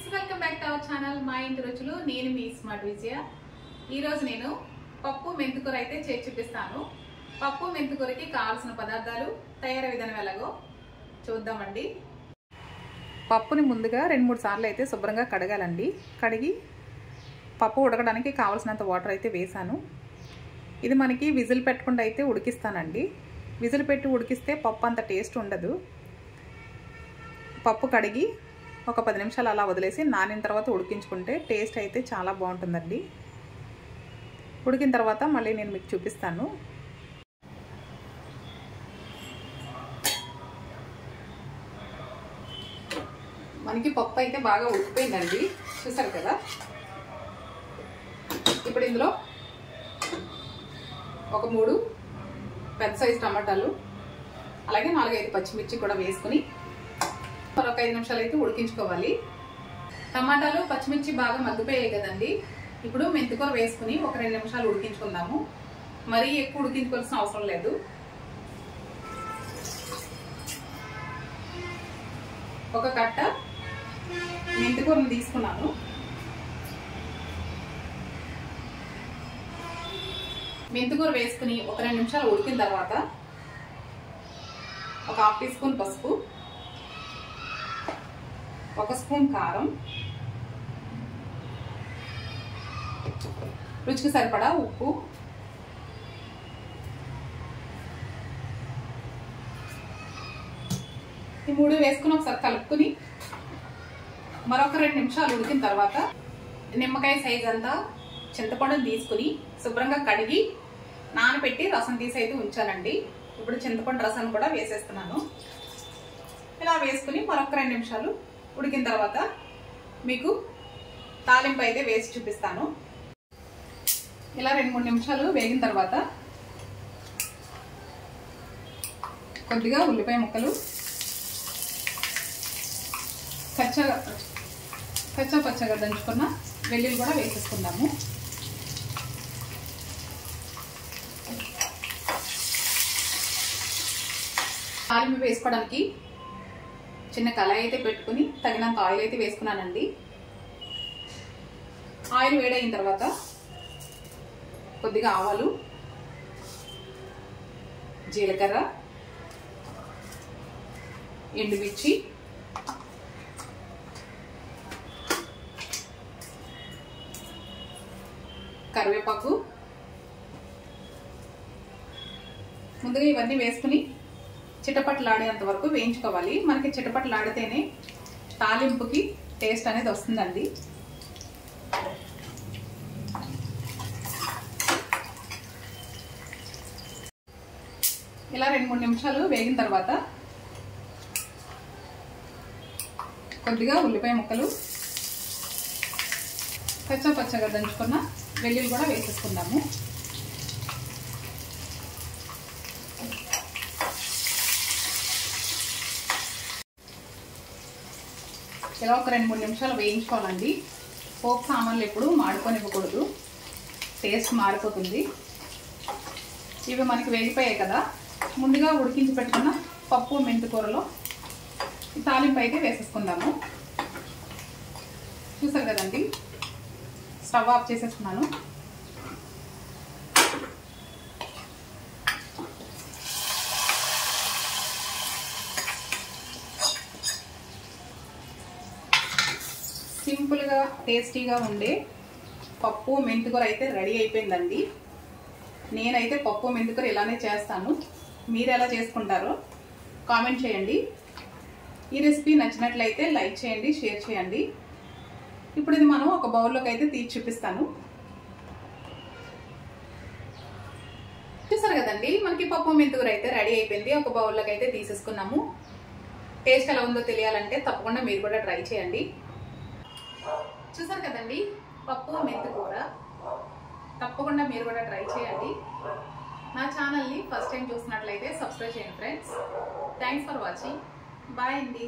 Friends, welcome back to our channel మా ఇంటి రుచులు. నేను మీ స్మార్ట్ విజయ. ఈరోజు నేను పప్పు మెంతికూర అయితే చేసి చూపిస్తాను. పప్పు మెంతికూరకి కావాల్సిన పదార్థాలు, తయారీ విధానం ఎలాగో చూద్దామండి. పప్పుని ముందుగా 2-3 సార్లు అయితే శుభ్రంగా కడగాలండి. కడిగి పప్పు ఉడకడానికి కావాల్సినంత వాటర్ అయితే వేసాను. ఇది మనకి విజిల్ పెట్టకుండా అయితే ఉడికిస్తానండి. విజిల్ పెట్టి ఉడికిస్తే పప్పు అంత టేస్ట్ ఉండదు. పప్పు కడిగి ఒక 10 నిమిషాలు అలా వదిలేసి నానిన తర్వాత ఉడికించుకుంటే టేస్ట్ అయితే చాలా బాగుంటుందండి. ఉడికిన తర్వాత మళ్ళీ నేను మీకు చూపిస్తాను. మనకి పప్పు అయితే బాగా ఉడికిపోయిందండి, చూసారు కదా. ఇప్పుడు ఇందులో ఒక 3 పెద్ద సైజు టమాటాలు, అలాగే 4-5 పచ్చిమిర్చి కూడా వేసుకుని మరొక 5 నిమిషాలు అయితే ఉడికించుకోవాలి. టమాటాలు పచ్చిమిర్చి బాగా మగ్గిపోయాయి కదండి. ఇప్పుడు మెంతికూర వేసుకుని ఒక 2 నిమిషాలు ఉడికించుకుందాము. మరీ ఎక్కువ ఉడికించుకోవాల్సిన అవసరం లేదు. ఒక కట్ట మెంతికూరను తీసుకున్నాను. మెంతికూర వేసుకుని ఒక 2 నిమిషాలు ఉడికిన తర్వాత ఒక 1/2 టీ స్పూన్ పసుపు, 1 స్పూన్ కారం, రుచికి సరిపడా ఉప్పు, ఈ 3 వేసుకుని ఒకసారి కలుపుకుని మరొక 2 నిమిషాలు ఉడికిన తర్వాత నిమ్మకాయ సైజ్ అంతా చింతపండుని తీసుకుని శుభ్రంగా కడిగి నానబెట్టి రసం తీసి అయితే ఉంచానండి. ఇప్పుడు చింతపండు రసాన్ని కూడా వేసేస్తున్నాను. ఇలా వేసుకుని మరొక 2 నిమిషాలు ఉడికిన తర్వాత మీకు తాలింపు అయితే వేసి చూపిస్తాను. ఇలా 2-3 నిమిషాలు వేగిన తర్వాత కొద్దిగా ఉల్లిపాయ ముక్కలు, కచ్చా పచ్చగా దంచుకున్న వెల్లుల్లి కూడా వేసేసుకుందాము. తాలింపు వేసుకోవడానికి చిన్న కళాయి అయితే పెట్టుకుని తగినంత ఆయిల్ అయితే వేసుకున్నానండి. ఆయిల్ వేడైన తర్వాత కొద్దిగా ఆవాలు, జీలకర్ర, ఎండుమిర్చి, కరివేపాకు ముందుగా ఇవన్నీ వేసుకుని చిటపట్లాడేంత వరకు వేయించుకోవాలి. మనకి చిటపట్లాడితేనే తాలింపుకి టేస్ట్ అనేది వస్తుందండి. ఇలా 2-3 నిమిషాలు వేగిన తర్వాత కొద్దిగా ఉల్లిపాయ ముక్కలు, కచ్చా పచ్చగా దంచుకున్న వెల్లుల్లి కూడా వేసేసుకుందాము. ఇలా ఒక 2-3 నిమిషాలు వేయించుకోవాలండి. పోపు సామాన్లు ఎప్పుడు మాడుకొనివ్వకూడదు, టేస్ట్ మారిపోతుంది. ఇవి మనకి వేగిపోయాయి కదా. ముందుగా ఉడికించి పెట్టుకున్న పప్పు మెంతికూరలో తాలింపు అయితే వేసేసుకుందాము. చూసారు కదండి, స్టవ్ ఆఫ్ చేసేసుకున్నాను. సింపుల్గా టేస్టీగా ఉండే పప్పు మెంతికూర అయితే రెడీ అయిపోయిందండి. నేనైతే పప్పు మెంతికూర ఇలానే చేస్తాను. మీరు ఎలా చేసుకుంటారో కామెంట్ చేయండి. ఈ రెసిపీ నచ్చినట్లయితే లైక్ చేయండి, షేర్ చేయండి. ఇప్పుడు ఇది మనం ఒక బౌల్లోకి అయితే తీసి చూపిస్తాను. చూసారు కదండి, మనకి పప్పు మెంతికూర అయితే రెడీ అయిపోయింది. ఒక బౌల్లోకి అయితే తీసేసుకున్నాము. టేస్ట్ ఎలా ఉందో తెలియాలంటే తప్పకుండా మీరు కూడా ట్రై చేయండి. చూసారు కదండి, పప్పు మెంతికూర. తప్పకుండా మీరు కూడా ట్రై చేయండి. నా ఛానల్ని ఫస్ట్ టైం చూసినట్లయితే సబ్స్క్రైబ్ చేయండి friends. Thanks for watching. Bye అండి.